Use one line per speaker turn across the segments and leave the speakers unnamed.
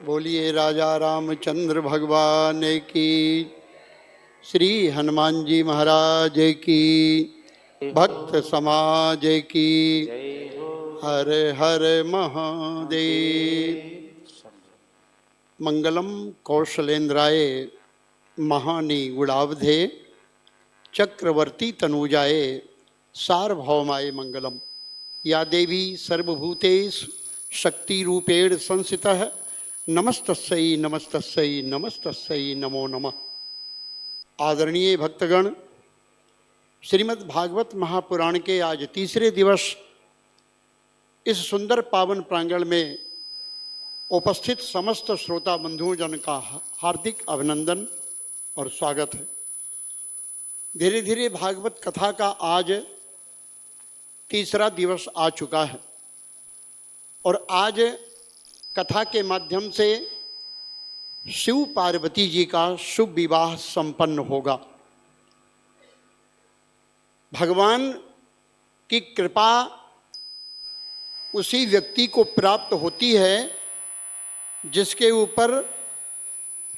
बोलिए राजा रामचंद्र भगवान की, श्री हनुमान जी महाराज की, भक्त समाज की, हर हर महादेव। मंगलम कौशलेन्द्राय महानी गुणावधे चक्रवर्ती तनूजाए सार्वभौमाय मंगलम। या देवी सर्वभूतेषु शक्ति रूपेण संस्थितः नमस्तस्यै नमस्तस्यै नमस्तस्यै नमो नमः। आदरणीय भक्तगण, श्रीमद् भागवत महापुराण के आज तीसरे दिवस इस सुंदर पावन प्रांगण में उपस्थित समस्त श्रोता बंधुजन का हार्दिक अभिनंदन और स्वागत है। धीरे धीरे भागवत कथा का आज तीसरा दिवस आ चुका है और आज कथा के माध्यम से शिव पार्वती जी का शुभ विवाह संपन्न होगा। भगवान की कृपा उसी व्यक्ति को प्राप्त होती है जिसके ऊपर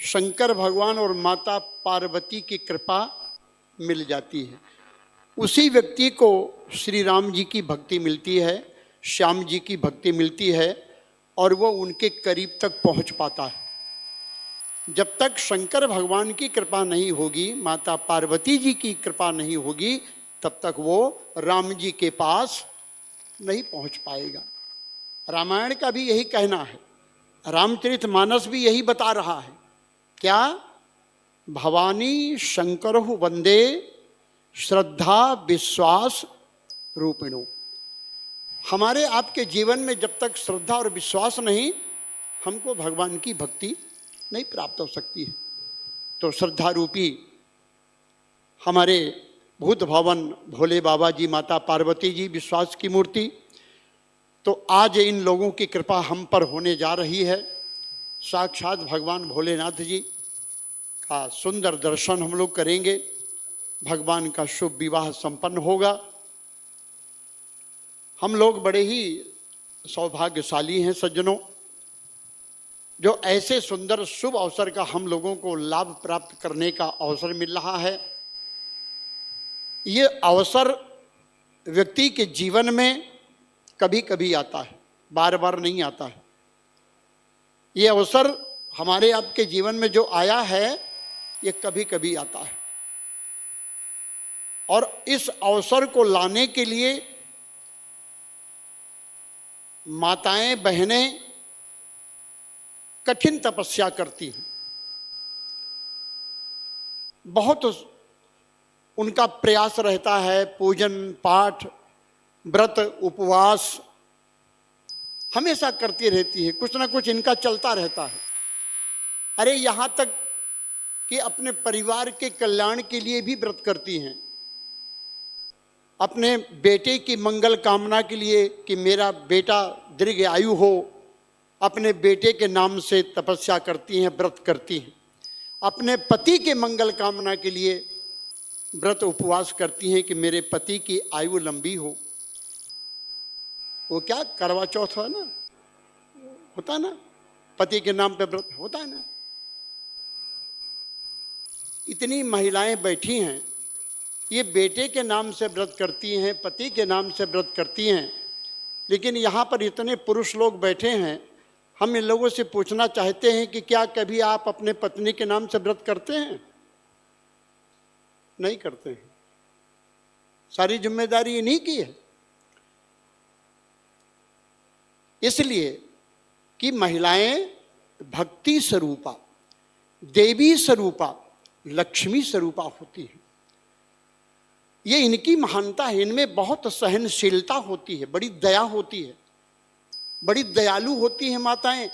शंकर भगवान और माता पार्वती की कृपा मिल जाती है। उसी व्यक्ति को श्री राम जी की भक्ति मिलती है, श्याम जी की भक्ति मिलती है और वो उनके करीब तक पहुंच पाता है। जब तक शंकर भगवान की कृपा नहीं होगी, माता पार्वती जी की कृपा नहीं होगी, तब तक वो राम जी के पास नहीं पहुंच पाएगा। रामायण का भी यही कहना है, रामचरितमानस भी यही बता रहा है। क्या? भवानी शंकरहु वंदे श्रद्धा विश्वास रूपिणो। हमारे आपके जीवन में जब तक श्रद्धा और विश्वास नहीं, हमको भगवान की भक्ति नहीं प्राप्त हो सकती है। तो श्रद्धा रूपी हमारे भूत भवन भोले बाबा जी, माता पार्वती जी, विश्वास की मूर्ति, तो आज इन लोगों की कृपा हम पर होने जा रही है। साक्षात भगवान भोलेनाथ जी का सुंदर दर्शन हम लोग करेंगे, भगवान का शुभ विवाह संपन्न होगा। हम लोग बड़े ही सौभाग्यशाली हैं सज्जनों, जो ऐसे सुंदर शुभ अवसर का हम लोगों को लाभ प्राप्त करने का अवसर मिल रहा है। ये अवसर व्यक्ति के जीवन में कभी कभी आता है, बार बार नहीं आता है। ये अवसर हमारे आपके जीवन में जो आया है, ये कभी कभी आता है और इस अवसर को लाने के लिए माताएं बहनें कठिन तपस्या करती हैं। बहुत उनका प्रयास रहता है, पूजन पाठ व्रत उपवास हमेशा करती रहती है, कुछ ना कुछ इनका चलता रहता है। अरे यहाँ तक कि अपने परिवार के कल्याण के लिए भी व्रत करती हैं, अपने बेटे की मंगल कामना के लिए कि मेरा बेटा दीर्घ आयु हो, अपने बेटे के नाम से तपस्या करती हैं, व्रत करती हैं। अपने पति के मंगल कामना के लिए व्रत उपवास करती हैं कि मेरे पति की आयु लंबी हो। वो क्या करवा चौथ है ना, होता ना, पति के नाम पे व्रत होता है ना। इतनी महिलाएं बैठी हैं, ये बेटे के नाम से व्रत करती हैं, पति के नाम से व्रत करती हैं, लेकिन यहाँ पर इतने पुरुष लोग बैठे हैं। हम इन लोगों से पूछना चाहते हैं कि क्या कभी आप अपने पत्नी के नाम से व्रत करते हैं? नहीं करते हैं। सारी जिम्मेदारी इन्हीं की है। इसलिए कि महिलाएं भक्ति स्वरूपा, देवी स्वरूपा, लक्ष्मी स्वरूपा होती हैं। ये इनकी महानता है, इनमें बहुत सहनशीलता होती है, बड़ी दया होती है, बड़ी दयालु होती है माताएं।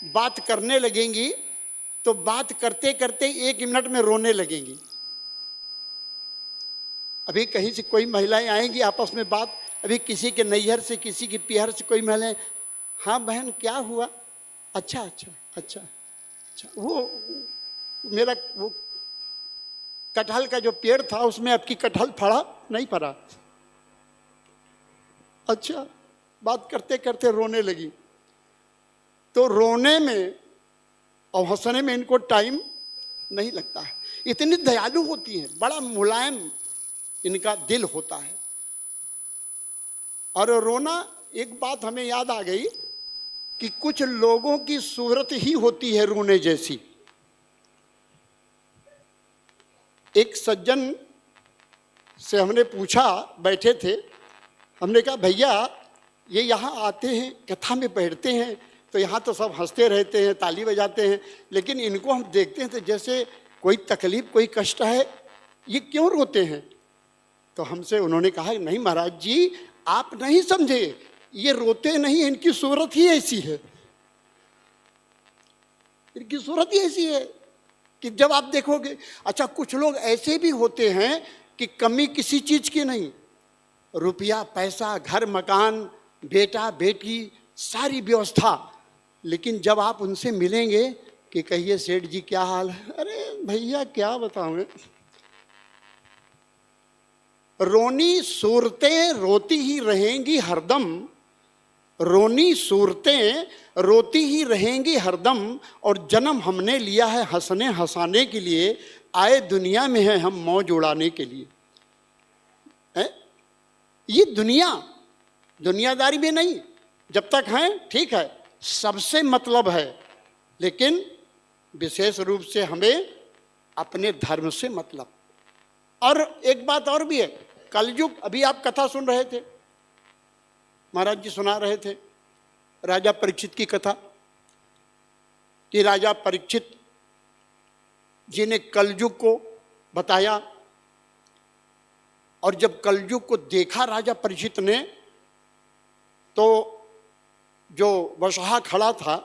बात करने लगेंगी तो बात करते करते 1 मिनट में रोने लगेंगी। अभी कहीं से कोई महिलाएं आएंगी आपस में बात, अभी किसी के नैहर से, किसी की पिहर से कोई महिलाएं, हाँ बहन क्या हुआ, अच्छा अच्छा अच्छा अच्छा, वो मेरा वो कटहल का जो पेड़ था उसमें आपकी कटहल फड़ा नहीं फड़ा, अच्छा। बात करते करते रोने लगी। तो रोने में और हंसने में इनको टाइम नहीं लगता है। इतनी दयालु होती हैं, बड़ा मुलायम इनका दिल होता है। और रोना, एक बात हमें याद आ गई कि कुछ लोगों की सूरत ही होती है रोने जैसी। एक सज्जन से हमने पूछा, बैठे थे, हमने कहा भैया ये यहाँ आते हैं, कथा में बैठते हैं, तो यहाँ तो सब हंसते रहते हैं, ताली बजाते हैं, लेकिन इनको हम देखते हैं तो जैसे कोई तकलीफ, कोई कष्ट है, ये क्यों रोते हैं? तो हमसे उन्होंने कहा नहीं महाराज जी, आप नहीं समझे, ये रोते नहीं, इनकी सूरत ही ऐसी है। इनकी सूरत ही ऐसी है कि जब आप देखोगे। अच्छा, कुछ लोग ऐसे भी होते हैं कि कमी किसी चीज की नहीं, रुपया पैसा, घर मकान, बेटा बेटी, सारी व्यवस्था, लेकिन जब आप उनसे मिलेंगे कि कहिए सेठ जी क्या हाल है, अरे भैया क्या बताऊं, रोनी सूरतें रोती ही रहेंगी हरदम, रोनी सूरतें रोती ही रहेंगी हरदम, और जन्म हमने लिया है हंसने हंसाने के लिए, आए दुनिया में है हम मौज उड़ाने के लिए। है ये दुनियादारी में नहीं, जब तक हैं ठीक है, सबसे मतलब है, लेकिन विशेष रूप से हमें अपने धर्म से मतलब। और एक बात और भी है, कलयुग, अभी आप कथा सुन रहे थे, महाराज जी सुना रहे थे राजा परीक्षित की कथा, कि राजा परीक्षित जी ने कलयुग को बताया, और जब कलयुग को देखा राजा परीक्षित ने, तो जो वशहा खड़ा था,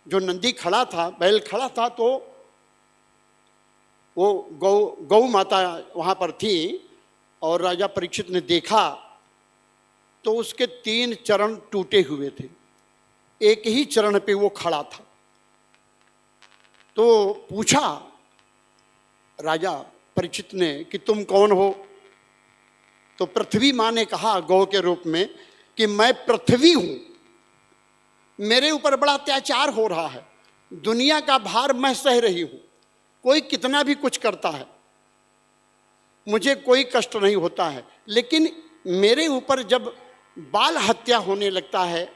जो नंदी खड़ा था, बैल खड़ा था, तो वो गौ माता वहाँ पर थी, और राजा परीक्षित ने देखा तो उसके 3 चरण टूटे हुए थे, एक ही चरण पे वो खड़ा था। तो पूछा राजा परीक्षित ने कि तुम कौन हो? तो पृथ्वी माँ ने कहा गौ के रूप में कि मैं पृथ्वी हूं, मेरे ऊपर बड़ा अत्याचार हो रहा है, दुनिया का भार मैं सह रही हूं, कोई कितना भी कुछ करता है मुझे कोई कष्ट नहीं होता है, लेकिन मेरे ऊपर जब बाल हत्या होने लगता है,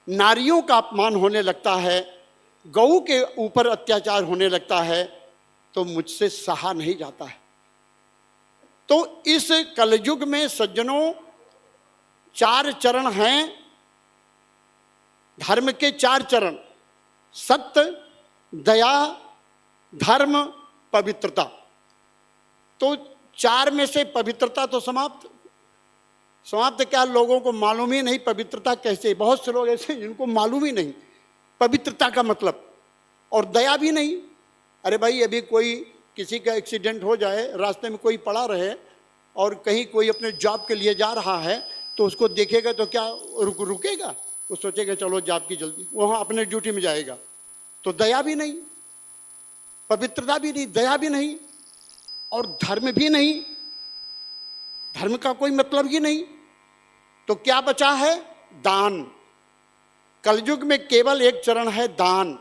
नारियों का अपमान होने लगता है, गऊ के ऊपर अत्याचार होने लगता है, तो मुझसे सहा नहीं जाता है। तो इस कलयुग में सज्जनों 4 चरण हैं, धर्म के 4 चरण, सत्य, दया, धर्म, पवित्रता। तो 4 में से पवित्रता तो समाप्त क्या, लोगों को मालूम ही नहीं पवित्रता कैसे। बहुत से लोग ऐसे जिनको मालूम ही नहीं पवित्रता का मतलब, और दया भी नहीं। अरे भाई, अभी कोई किसी का एक्सीडेंट हो जाए, रास्ते में कोई पड़ा रहे और कहीं कोई अपने जॉब के लिए जा रहा है, तो उसको देखेगा तो क्या रुकेगा? वो सोचेगा चलो जॉब की जल्दी, वहाँ अपने ड्यूटी में जाएगा। तो दया भी नहीं, पवित्रता भी नहीं, दया भी नहीं, और धर्म भी नहीं, धर्म का कोई मतलब ही नहीं। तो क्या बचा है? दान। कलयुग में केवल एक चरण है, दान।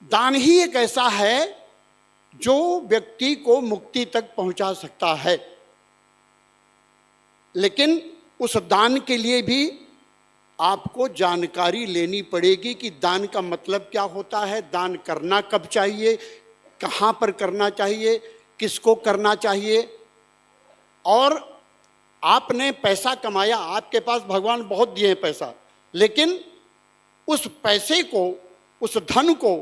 दान ही एक ऐसा है जो व्यक्ति को मुक्ति तक पहुंचा सकता है, लेकिन उस दान के लिए भी आपको जानकारी लेनी पड़ेगी कि दान का मतलब क्या होता है, दान करना कब चाहिए, कहाँ पर करना चाहिए, किसको करना चाहिए। और आपने पैसा कमाया, आपके पास भगवान बहुत दिए हैं पैसा, लेकिन उस पैसे को, उस धन को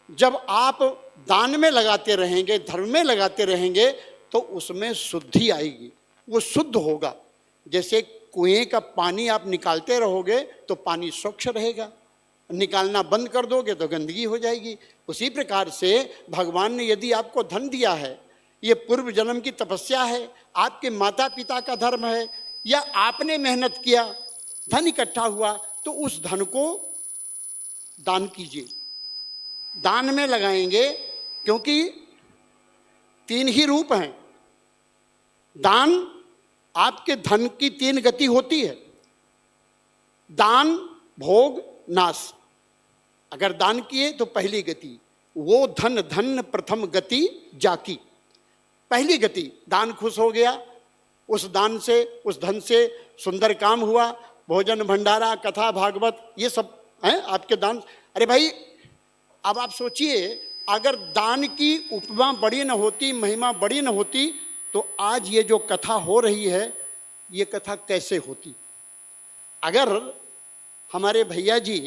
जब आप दान में लगाते रहेंगे, धर्म में लगाते रहेंगे, तो उसमें शुद्धि आएगी, वो शुद्ध होगा। जैसे कुएं का पानी आप निकालते रहोगे तो पानी स्वच्छ रहेगा, निकालना बंद कर दोगे तो गंदगी हो जाएगी। उसी प्रकार से भगवान ने यदि आपको धन दिया है, ये पूर्व जन्म की तपस्या है, आपके माता पिता का धर्म है, या आपने मेहनत किया, धन इकट्ठा हुआ, तो उस धन को दान कीजिए, दान में लगाएंगे, क्योंकि 3 ही रूप हैं। दान, आपके धन की 3 गति होती है, दान, भोग, नाश। अगर दान किए तो पहली गति, वो धन धन प्रथम गति जाकी। पहली गति दान, खुश हो गया, उस दान से, उस धन से सुंदर काम हुआ, भोजन भंडारा कथा भागवत ये सब हैं आपके दान। अरे भाई अब आप सोचिए, अगर दान की उपमा बड़ी न होती, महिमा बड़ी न होती, तो आज ये जो कथा हो रही है ये कथा कैसे होती। अगर हमारे भैया जी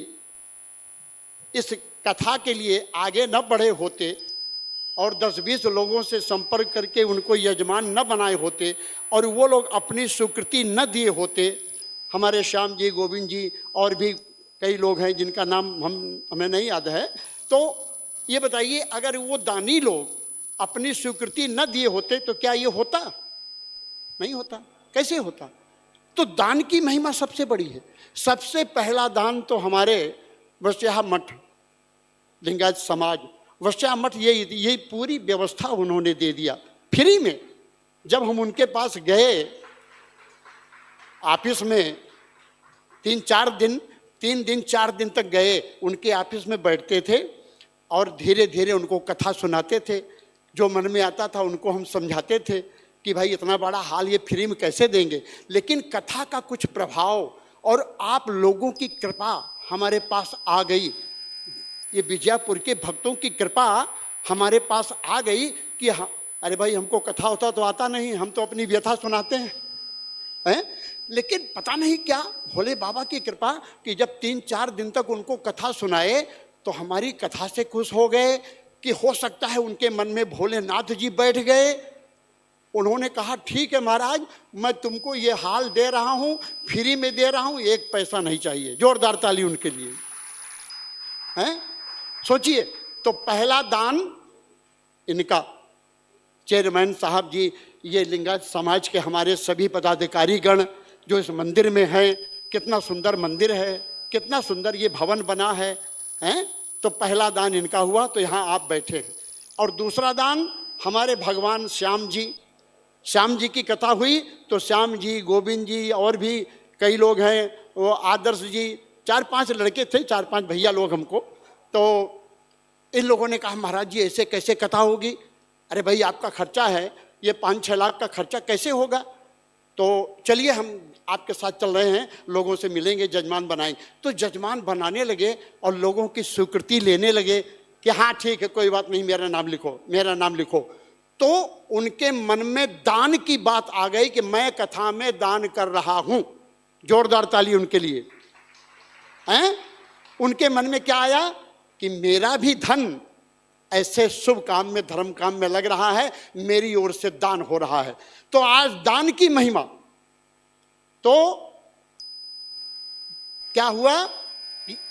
इस कथा के लिए आगे न बढ़े होते और 10-20 लोगों से संपर्क करके उनको यजमान न बनाए होते और वो लोग अपनी स्वीकृति न दिए होते, हमारे श्याम जी, गोविंद जी और भी कई लोग हैं जिनका नाम हमें नहीं याद है, तो ये बताइए अगर वो दानी लोग अपनी स्वीकृति न दिए होते तो क्या ये होता? नहीं होता। कैसे होता? तो दान की महिमा सबसे बड़ी है। सबसे पहला दान तो हमारे वशिष्ठ मठ, लिंगायत समाज वशिष्ठ मठ, ये पूरी व्यवस्था उन्होंने दे दिया फ्री में। जब हम उनके पास गए ऑफिस में 3 दिन 4 दिन तक गए, उनके ऑफिस में बैठते थे और धीरे धीरे उनको कथा सुनाते थे। जो मन में आता था उनको हम समझाते थे कि भाई इतना बड़ा हाल ये फ्री में कैसे देंगे। लेकिन कथा का कुछ प्रभाव और आप लोगों की कृपा हमारे पास आ गई, ये विजयपुर के भक्तों की कृपा हमारे पास आ गई कि अरे भाई हमको कथा होता तो आता नहीं, हम तो अपनी व्यथा सुनाते हैं। लेकिन पता नहीं क्या भोले बाबा की कृपा कि जब 3-4 दिन तक उनको कथा सुनाए तो हमारी कथा से खुश हो गए कि हो सकता है उनके मन में भोलेनाथ जी बैठ गए। उन्होंने कहा ठीक है महाराज, मैं तुमको ये हाल दे रहा हूँ, फ्री में दे रहा हूँ, 1 पैसा नहीं चाहिए। जोरदार ताली उनके लिए। हैं, सोचिए। तो पहला दान इनका, चेयरमैन साहब जी, ये लिंगायत समाज के हमारे सभी पदाधिकारी गण जो इस मंदिर में हैं, कितना सुंदर मंदिर है, कितना सुंदर ये भवन बना है, हैं? तो पहला दान इनका हुआ, तो यहाँ आप बैठे हैं। और दूसरा दान हमारे भगवान श्याम जी की कथा हुई, तो श्याम जी, गोविंद जी और भी कई लोग हैं, वो आदर्श जी, 4-5 लड़के थे, 4-5 भैया लोग हमको। तो इन लोगों ने कहा महाराज जी ऐसे कैसे कथा होगी? अरे भाई आपका खर्चा है, ये 5-6 लाख का खर्चा कैसे होगा? तो चलिए हम आपके साथ चल रहे हैं, लोगों से मिलेंगे, जजमान बनाएंगे। तो जजमान बनाने लगे और लोगों की स्वीकृति लेने लगे कि हाँ ठीक है, कोई बात नहीं, मेरा नाम लिखो, मेरा नाम लिखो। तो उनके मन में दान की बात आ गई कि मैं कथा में दान कर रहा हूं। जोरदार ताली उनके लिए। हैं? उनके मन में क्या आया कि मेरा भी धन ऐसे शुभ काम में, धर्म काम में लग रहा है, मेरी ओर से दान हो रहा है। तो आज दान की महिमा, तो क्या हुआ,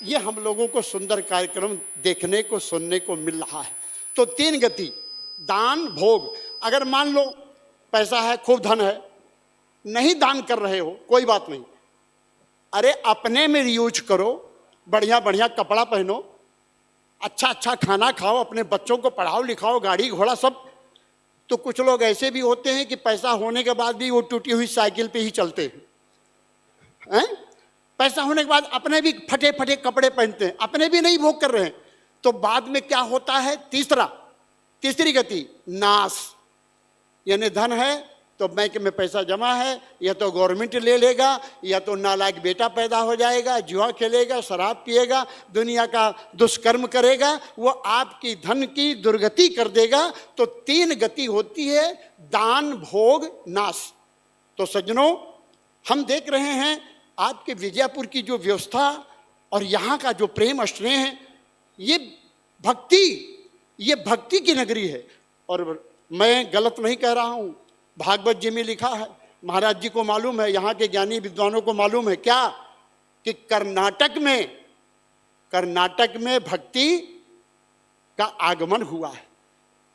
ये हम लोगों को सुंदर कार्यक्रम देखने को, सुनने को मिल रहा है। तो 3 गति, दान, भोग। अगर मान लो पैसा है, खूब धन है, नहीं दान कर रहे हो, कोई बात नहीं, अरे अपने में यूज करो, बढ़िया बढ़िया कपड़ा पहनो, अच्छा अच्छा खाना खाओ, अपने बच्चों को पढ़ाओ लिखाओ, गाड़ी घोड़ा सब। तो कुछ लोग ऐसे भी होते हैं कि पैसा होने के बाद भी वो टूटी हुई साइकिल पे ही चलते हैं। पैसा होने के बाद अपने भी फटे फटे कपड़े पहनते हैं, अपने भी नहीं भोग कर रहे हैं। तो बाद में क्या होता है? तीसरी गति, नाश। यानी धन है तो बैंक में पैसा जमा है, या तो गवर्नमेंट ले लेगा, या तो नालायक बेटा पैदा हो जाएगा, जुआ खेलेगा, शराब पिएगा, दुनिया का दुष्कर्म करेगा, वो आपकी धन की दुर्गति कर देगा। तो 3 गति होती है, दान, भोग, नाश। तो सज्जनों, हम देख रहे हैं आपके विजयपुर की जो व्यवस्था और यहाँ का जो प्रेम स्नेह है, ये भक्ति की नगरी है। और मैं गलत नहीं कह रहा हूँ, भागवत जी में लिखा है, महाराज जी को मालूम है, यहाँ के ज्ञानी विद्वानों को मालूम है क्या, कि कर्नाटक में भक्ति का आगमन हुआ है।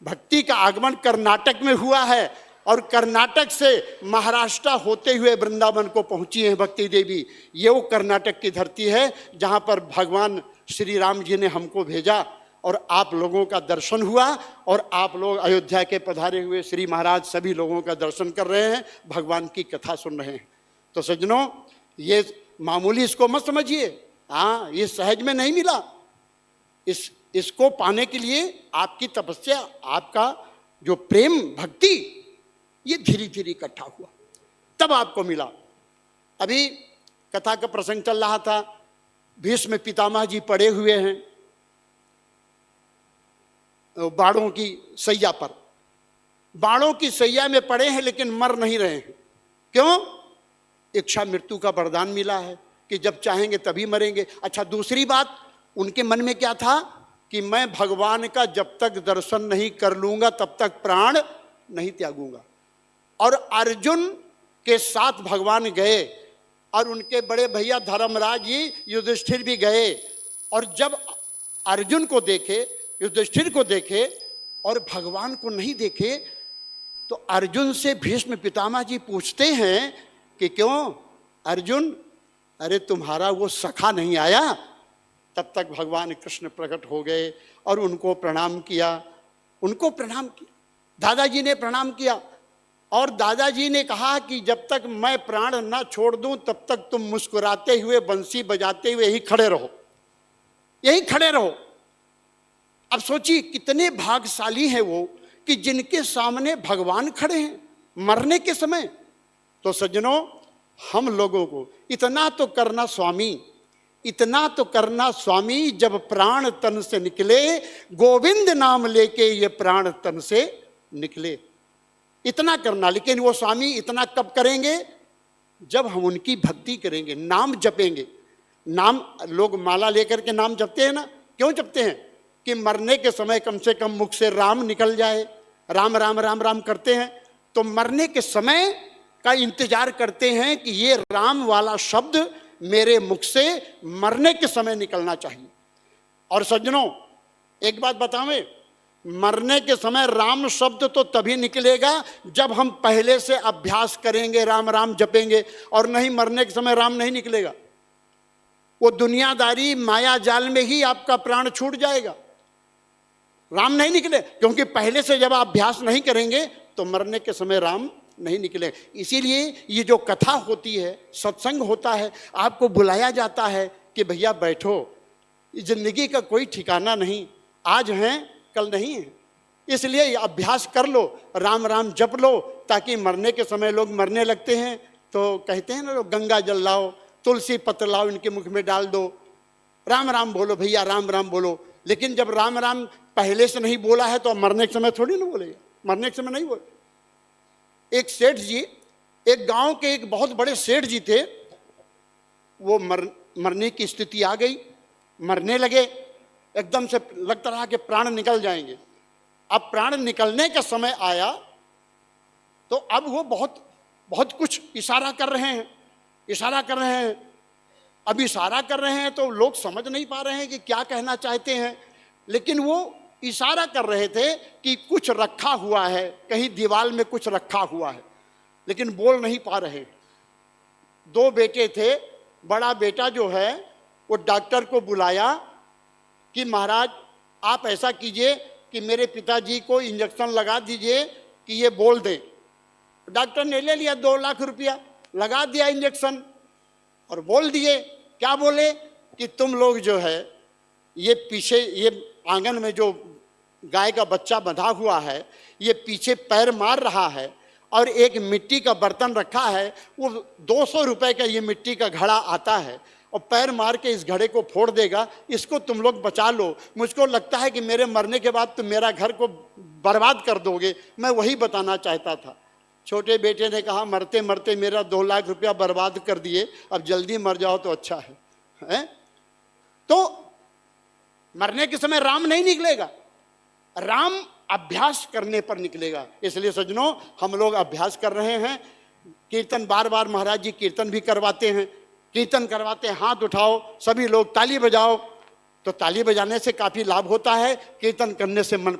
भक्ति का आगमन कर्नाटक में हुआ है, और कर्नाटक से महाराष्ट्र होते हुए वृंदावन को पहुंची है भक्ति देवी। ये वो कर्नाटक की धरती है जहाँ पर भगवान श्री राम जी ने हमको भेजा, और आप लोगों का दर्शन हुआ, और आप लोग अयोध्या के पधारे हुए श्री महाराज सभी लोगों का दर्शन कर रहे हैं, भगवान की कथा सुन रहे हैं। तो सज्जनों, ये मामूली इसको मत समझिए, हाँ ये सहज में नहीं मिला, इसको पाने के लिए आपकी तपस्या, आपका जो प्रेम भक्ति, ये धीरे धीरे इकट्ठा हुआ, तब आपको मिला। अभी कथा का प्रसंग चल रहा था, भीष्म पितामह जी पड़े हुए हैं बाणों की सैया पर, बाणों की सैया में पड़े हैं लेकिन मर नहीं रहे हैं। क्यों? इच्छा मृत्यु का वरदान मिला है कि जब चाहेंगे तभी मरेंगे। अच्छा, दूसरी बात, उनके मन में क्या था कि मैं भगवान का जब तक दर्शन नहीं कर लूंगा तब तक प्राण नहीं त्यागूंगा। और अर्जुन के साथ भगवान गए और उनके बड़े भैया धर्मराज जी युधिष्ठिर भी गए, और जब अर्जुन को देखे, युधिष्ठिर को देखे और भगवान को नहीं देखे, तो अर्जुन से भीष्म पितामह जी पूछते हैं कि क्यों अर्जुन, अरे तुम्हारा वो सखा नहीं आया? तब तक भगवान कृष्ण प्रकट हो गए और उनको प्रणाम किया, उनको प्रणाम किया, दादाजी ने प्रणाम किया। और दादाजी ने कहा कि जब तक मैं प्राण न छोड़ दूं तब तक तुम मुस्कुराते हुए, बंसी बजाते हुए यहीं खड़े रहो, यहीं खड़े रहो। अब सोचिए कितने भाग्यशाली हैं वो कि जिनके सामने भगवान खड़े हैं मरने के समय। तो सज्जनों, हम लोगों को इतना तो करना स्वामी, इतना तो करना स्वामी, जब प्राण तन से निकले, गोविंद नाम लेके ये प्राण तन से निकले, इतना करना। लेकिन वो स्वामी इतना कब करेंगे? जब हम उनकी भक्ति करेंगे, नाम जपेंगे। नाम, लोग माला लेकर के नाम जपते हैं ना, क्यों जपते हैं? कि मरने के समय कम से कम मुख से राम निकल जाए, राम राम राम राम करते हैं। तो मरने के समय का इंतजार करते हैं कि ये राम वाला शब्द मेरे मुख से मरने के समय निकलना चाहिए। और सज्जनों, एक बात बतावें, मरने के समय राम शब्द तो तभी निकलेगा जब हम पहले से अभ्यास करेंगे, राम राम जपेंगे, और नहीं मरने के समय राम नहीं निकलेगा। वो दुनियादारी माया जाल में ही आपका प्राण छूट जाएगा, राम नहीं निकले, क्योंकि पहले से जब आप अभ्यास नहीं करेंगे तो मरने के समय राम नहीं निकले। इसीलिए ये जो कथा होती है, सत्संग होता है, आपको बुलाया जाता है कि भैया बैठो, जिंदगी का कोई ठिकाना नहीं, आज हैं कल नहीं है, इसलिए अभ्यास कर लो, राम राम जप लो, ताकि मरने के समय लोग मरने लगते हैं तो कहते हैं ना लोग, गंगा जल लाओ, तुलसी पत्र लाओ, इनके मुख में डाल दो, राम राम बोलो भैया, राम राम बोलो। लेकिन जब राम राम पहले से नहीं बोला है तो मरने के समय थोड़ी ना बोलेगा, मरने के समय नहीं बोले। एक सेठ जी, एक गांव के एक बहुत बड़े सेठ जी थे, वो मरने की स्थिति आ गई, मरने लगे, एकदम से लगता रहा कि प्राण निकल जाएंगे। अब प्राण निकलने का समय आया तो अब वो बहुत बहुत कुछ इशारा कर रहे हैं, इशारा कर रहे हैं। अब इशारा कर रहे हैं तो लोग समझ नहीं पा रहे हैं कि क्या कहना चाहते हैं, लेकिन वो इशारा कर रहे थे कि कुछ रखा हुआ है, कहीं दीवार में कुछ रखा हुआ है, लेकिन बोल नहीं पा रहे। दो बेटे थे, बड़ा बेटा जो है वो डॉक्टर को बुलाया कि महाराज आप ऐसा कीजिए कि मेरे पिताजी को इंजेक्शन लगा दीजिए कि ये बोल दें। डॉक्टर ने ले लिया 2 लाख रुपया, लगा दिया इंजेक्शन और बोल दिए। क्या बोले कि तुम लोग जो है ये पीछे, ये आंगन में जो गाय का बच्चा बंधा हुआ है, ये पीछे पैर मार रहा है और एक मिट्टी का बर्तन रखा है, वो 200 रुपए का ये मिट्टी का घड़ा आता है और पैर मार के इस घड़े को फोड़ देगा, इसको तुम लोग बचा लो। मुझको लगता है कि मेरे मरने के बाद तुम मेरा घर को बर्बाद कर दोगे, मैं वही बताना चाहता था। छोटे बेटे ने कहा मरते मरते मेरा 2 लाख रुपया बर्बाद कर दिए, अब जल्दी मर जाओ तो अच्छा है? तो मरने के समय राम नहीं निकलेगा, राम अभ्यास करने पर निकलेगा। इसलिए सज्जनों, हम लोग अभ्यास कर रहे हैं। कीर्तन बार बार महाराज जी कीर्तन भी करवाते हैं, कीर्तन करवाते हैं, हाथ उठाओ सभी लोग, ताली बजाओ। तो ताली बजाने से काफी लाभ होता है, कीर्तन करने से मन